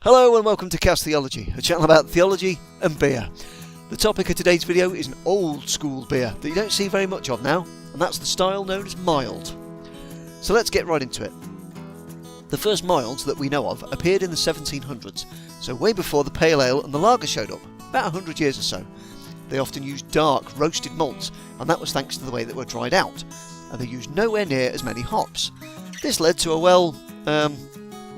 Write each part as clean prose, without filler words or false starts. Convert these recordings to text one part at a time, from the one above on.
Hello and welcome to Cask Theology, a channel about theology and beer. The topic of today's video is an old school beer that you don't see very much of now, and that's the style known as mild. So let's get right into it. The first milds that we know of appeared in the 1700s, so way before the pale ale and the lager showed up, about 100 years or so. They often used dark, roasted malts, and that was thanks to the way they were dried out, and they used nowhere near as many hops. This led to a,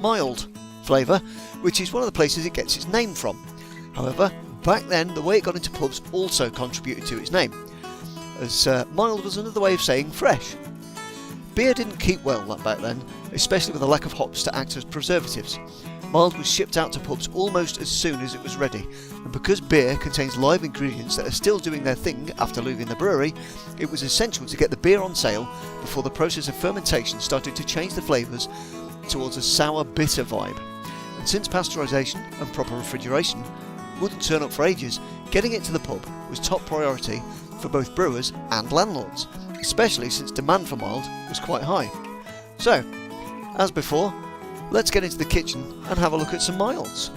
mild flavour, which is one of the places it gets its name from. However, back then the way it got into pubs also contributed to its name, as mild was another way of saying fresh. Beer didn't keep well back then, especially with a lack of hops to act as preservatives. Mild was shipped out to pubs almost as soon as it was ready, and because beer contains live ingredients that are still doing their thing after leaving the brewery, it was essential to get the beer on sale before the process of fermentation started to change the flavours towards a sour, bitter vibe. And since pasteurisation and proper refrigeration wouldn't turn up for ages, getting it to the pub was top priority for both brewers and landlords, especially since demand for mild was quite high. So, as before, let's get into the kitchen and have a look at some milds.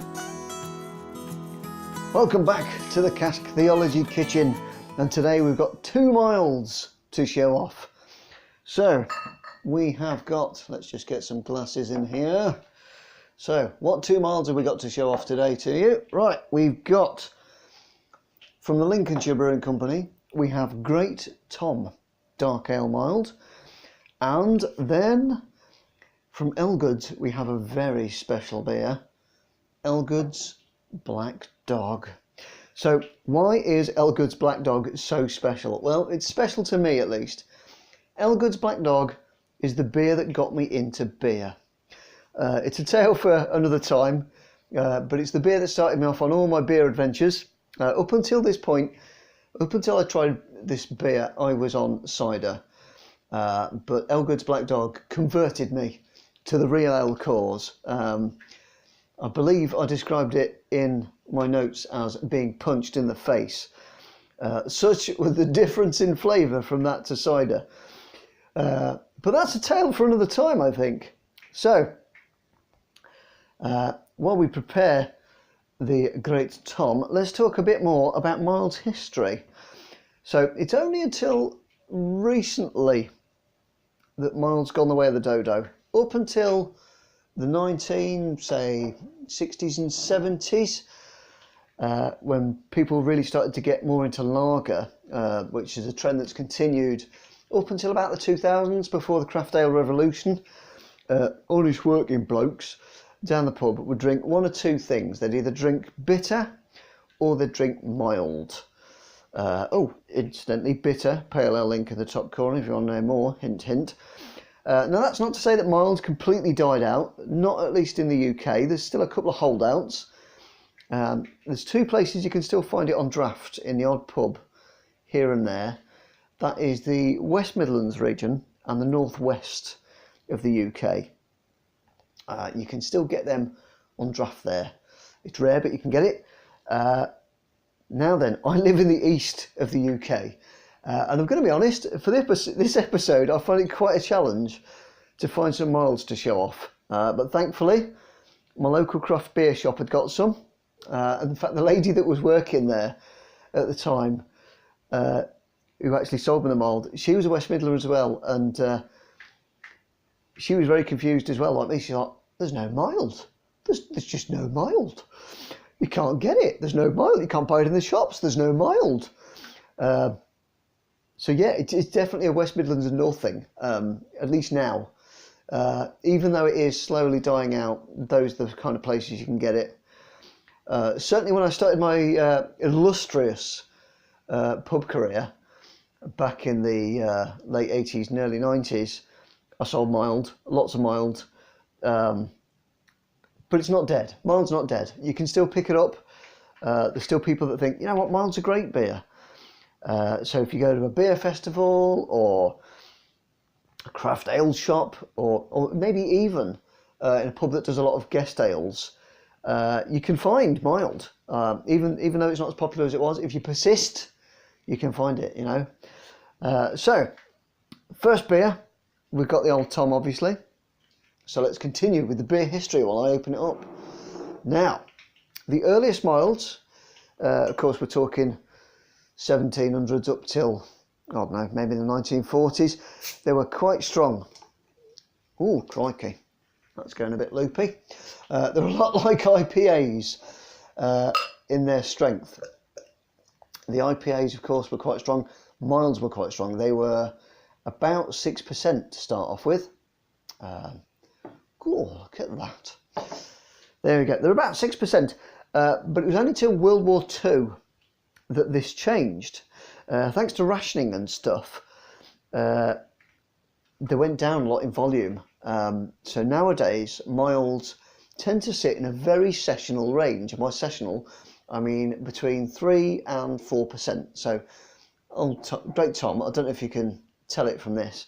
Welcome back to the Cask Theology kitchen, and today we've got two milds to show off. So, we have got, let's just get some glasses in here. So, what two milds have we got to show off today to you? Right, we've got, from the Lincolnshire Brewing Company, we have Great Tom Dark Ale Mild, and then from Elgood's we have a very special beer, Elgood's Black Dog. So, why is Elgood's Black Dog so special? Well, it's special to me at least. Elgood's Black Dog is the beer that got me into beer. It's a tale for another time, but it's the beer that started me off on all my beer adventures. Up until this point, up until I tried this beer, I was on cider. But Elgood's Black Dog converted me to the real ale cause. I believe I described it in my notes as being punched in the face. Such was the difference in flavour from that to cider. But that's a tale for another time, I think. So, while we prepare the Great Tom, let's talk a bit more about mild's history. So, it's only until recently that mild's gone the way of the dodo. Up until the 60s and 70s, when people really started to get more into lager, which is a trend that's continued up until about the 2000s, before the craft ale revolution. Honest working blokes down the pub would drink one or two things. They'd either drink bitter or they'd drink mild. Incidentally, bitter, pale ale link in the top corner if you want to know more, hint hint. Now that's not to say that mild completely died out, not at least in the UK. There's still a couple of holdouts. There's two places you can still find it on draft in the odd pub here and there. That is the West Midlands region and the northwest of the UK. You can still get them on draft there. It's rare, but you can get it. Now then, I live in the east of the UK. And I'm going to be honest, for this episode, I find it quite a challenge to find some milds to show off. But thankfully, my local craft beer shop had got some. And in fact, the lady that was working there at the time, who actually sold me the mild, she was a West Midlander as well, and she was very confused as well, like me. She thought, there's no mild. There's just no mild. You can't get it. There's no mild. You can't buy it in the shops. There's no mild. So yeah, it's definitely a West Midlands and North thing, at least now. Even though it is slowly dying out, those are the kind of places you can get it. Certainly when I started my illustrious pub career, back in the late 80s and early 90s, I sold mild, lots of mild, but it's not dead. Mild's not dead. You can still pick it up. There's still people that think, you know what, mild's a great beer. So if you go to a beer festival or a craft ale shop, or maybe even in a pub that does a lot of guest ales, you can find mild, even though it's not as popular as it was. If you persist, you can find it, you know. So, first beer, we've got the Old Tom, obviously. So let's continue with the beer history while I open it up. Now, the earliest milds, of course we're talking 1700s up till, I don't know, maybe the 1940s, they were quite strong. Ooh, crikey, that's going a bit loopy. They're a lot like IPAs in their strength. The IPAs, of course, were quite strong. Milds were quite strong. They were about 6% to start off with. Oh, look at that. There we go. They're about 6%, but it was only till World War II that this changed. Thanks to rationing and stuff, they went down a lot in volume. So nowadays, milds tend to sit in a very sessional range. And by sessional, I mean between 3 and 4%. So, great Tom, I don't know if you can tell it from this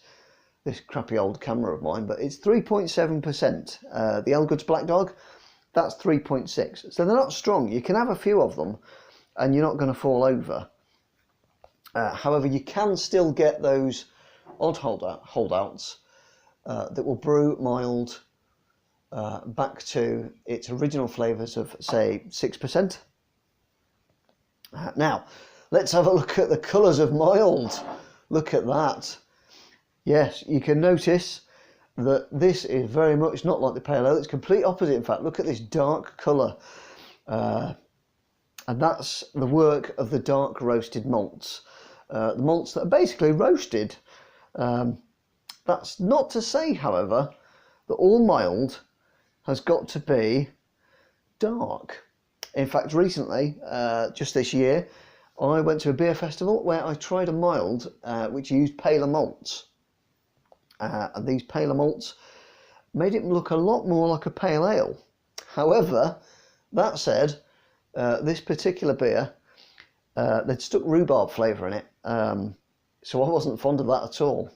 crappy old camera of mine, but it's 3.7%. The Elgood's Black Dog, that's 3.6. So they're not strong. You can have a few of them and you're not going to fall over. However, you can still get those odd holdouts that will brew mild back to its original flavours of, say, 6%. Now, let's have a look at the colours of mild. Look at that. Yes, you can notice that this is very much not like the pale ale. It's complete opposite, in fact. Look at this dark colour. And that's the work of the dark roasted malts. The malts that are basically roasted. That's not to say, however, that all mild has got to be dark. In fact, recently, just this year, I went to a beer festival where I tried a mild which used paler malts. And these paler malts made it look a lot more like a pale ale. However, that said, this particular beer, they'd stuck rhubarb flavour in it, so I wasn't fond of that at all.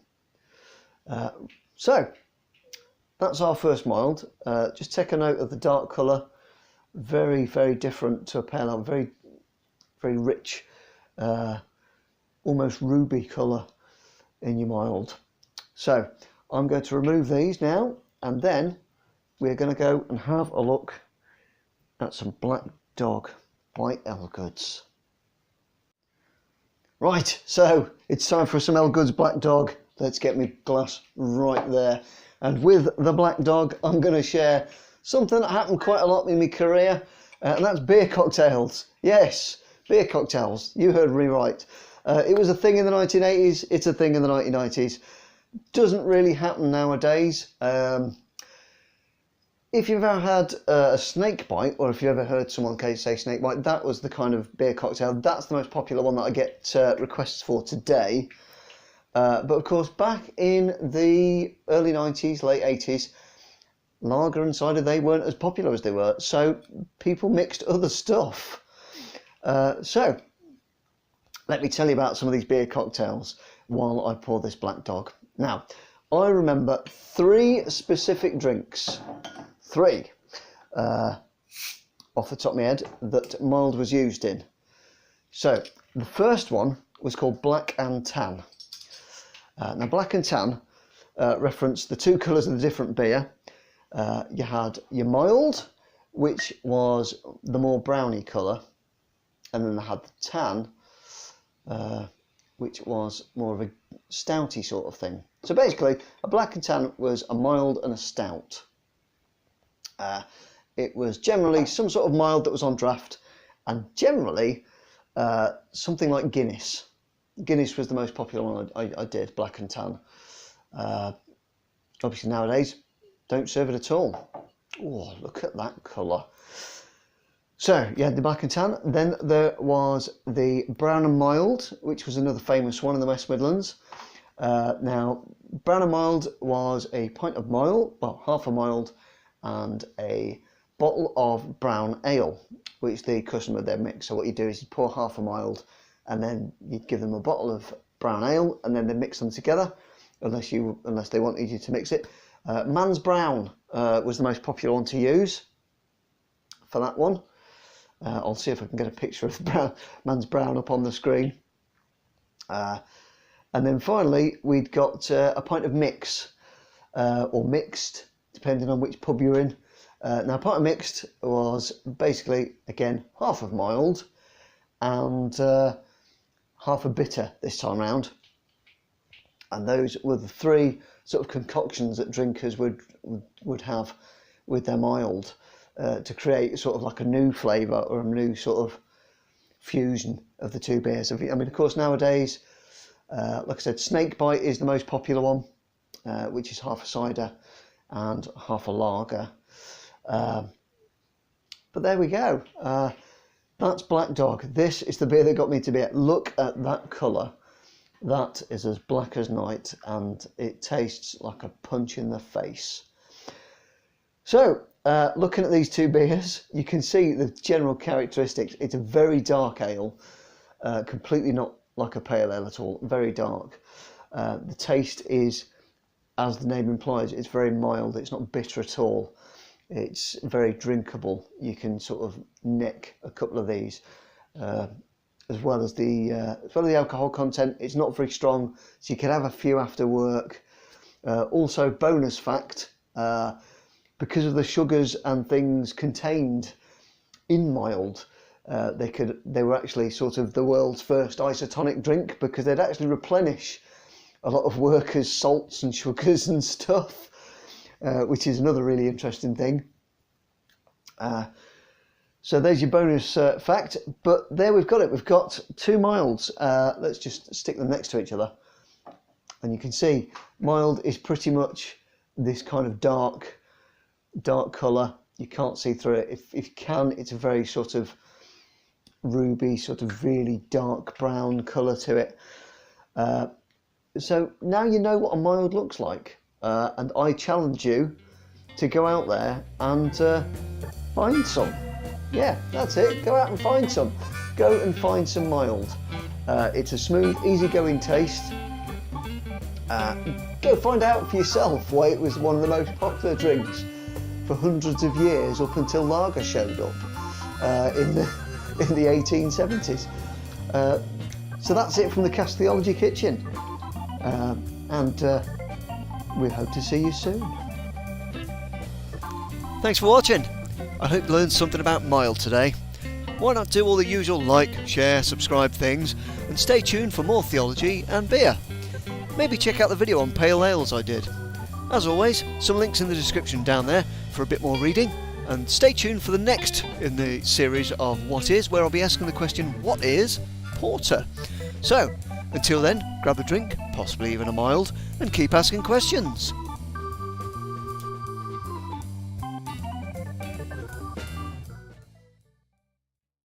So, that's our first mild. Just take a note of the dark colour. Very, very different to a pale ale. Very, very rich, almost ruby colour in your mild. So, I'm going to remove these now, and then we're going to go and have a look at some Black Dog by Elgood's. Right, so it's time for some Elgood's Black Dog. Let's get my glass right there. And with the Black Dog, I'm going to share something that happened quite a lot in my career, and that's beer cocktails. Yes, beer cocktails. You heard me right. It was a thing in the 1980s. It's a thing in the 1990s. Doesn't really happen nowadays. If you've ever had a snake bite, or if you ever heard someone say snake bite, that was the kind of beer cocktail. That's the most popular one that I get requests for today. But of course, back in the early 90s, late 80s, lager and cider, they weren't as popular as they were. So people mixed other stuff. So let me tell you about some of these beer cocktails while I pour this Black Dog. Now, I remember 3 specific drinks, 3, off the top of my head, that mild was used in. So, the first one was called Black and Tan. Now, Black and Tan referenced the 2 colours of the different beer. You had your mild, which was the more browny colour, and then they had the tan, which was more of a stouty sort of thing. So basically, a Black and Tan was a mild and a stout. It was generally some sort of mild that was on draft, and generally something like Guinness. Guinness was the most popular one I did, Black and Tan. Obviously nowadays, don't serve it at all. Oh, look at that colour. So, yeah, the Black and Tan. Then there was the Brown and Mild, which was another famous one in the West Midlands. Now, Brown and Mild was a pint of mild, well, half a mild, and a bottle of brown ale, which the customer then mix. So what you do is you pour half a mild, and then you give them a bottle of brown ale, and then they mix them together, unless they wanted you to mix it. Man's Brown was the most popular one to use for that one. I'll see if I can get a picture of the Man's Brown up on the screen. And then finally, we'd got a pint of mix, or mixed, depending on which pub you're in. Now Pint of Mixed was basically, again, half of mild and half a bitter this time round. And those were the three sort of concoctions that drinkers would have with their mild to create sort of like a new flavour or a new sort of fusion of the two beers. I mean, of course, nowadays, like I said, Snakebite is the most popular one, which is half a cider and half a lager. But there we go. That's Black Dog. This is the beer that got me to beer. Look at that colour. That is as black as night, and it tastes like a punch in the face. So, looking at these two beers, you can see the general characteristics. It's a very dark ale, completely not like a pale ale at all, very dark. The taste is, as the name implies, it's very mild. It's not bitter at all. It's very drinkable. You can sort of neck a couple of these, as well as the alcohol content. It's not very strong, so you can have a few after work. Also, bonus fact, because of the sugars and things contained in mild, they were actually sort of the world's first isotonic drink, because they'd actually replenish a lot of workers' salts and sugars and stuff, which is another really interesting thing. So there's your bonus fact. But there we've got it. We've got two milds. Let's just stick them next to each other. And you can see mild is pretty much this kind of dark colour. You can't see through it. If you can, it's a very sort of ruby, sort of really dark brown colour to it. So now you know what a mild looks like. And I challenge you to go out there and find some. Yeah, that's it. Go out and find some. Go and find some mild. It's a smooth, easygoing taste. Go find out for yourself why it was one of the most popular drinks for hundreds of years, up until lager showed up in the 1870s. So that's it from the Cask Theology kitchen, and we hope to see you soon. Thanks for watching. I hope you learned something about mild today. Why not do all the usual like, share, subscribe things, and stay tuned for more theology and beer. Maybe check out the video on pale ales I did. As always, some links in the description down there for a bit more reading, and stay tuned for the next in the series of What Is, where I'll be asking the question, what is porter? So, until then, grab a drink, possibly even a mild, and keep asking questions.